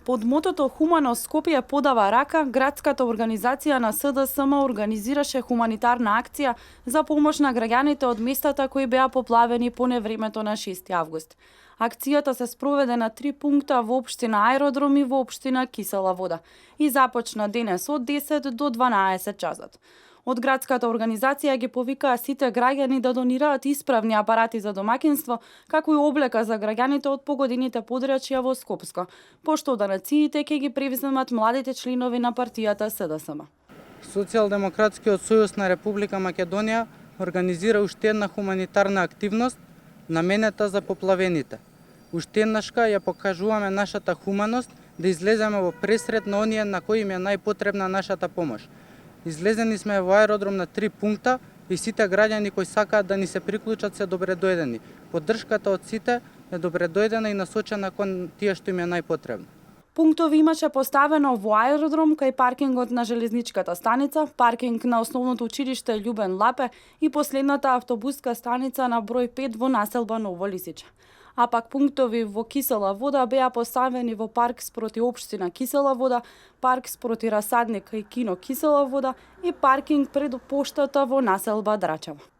Под мотото Хумано Скопје подава рака, градската организација на СДСМ организираше хуманитарна акција за помош на граѓаните од местата кои беа поплавени по невремето на 6 август. Акцијата се спроведе на 3 пункта во општина Аеродром и во општина Кисела Вода и започна денес од 10 до 12 часот. Од градската организација ги повикаа сите граѓани да донираат исправни апарати за домаќинство, како и облека за граѓаните од погодените подрачја во Скопско, пошто донациите ќе ги превземат младите членови на партијата СДСМ. Социјалдемократскиот сојуз на Република Македонија организира уште една хуманитарна активност наменета за поплавените. Уште еднашка ја покажуваме нашата хуманост да излеземе во пресред на оние на кои им е најпотребна нашата помош. Излезени сме во аеродром на 3 пункта и сите граѓани кои сакаат да ни се приклучат се добре дојдени. Поддршката од сите е добре дојдена и насочена кон тие што им е најпотребно. Пунктови имаше поставено во аеродром кај паркингот на железничката станица, паркинг на основното училиште Љубен Лапе и последната автобуска станица на број 5 во населба Ново Лисиче. А пак пунктови во Кисела Вода беа поставени во парк спроти општина Кисела Вода, парк спроти Расадник и кино Кисела Вода и паркинг пред поштата во населба Драчево.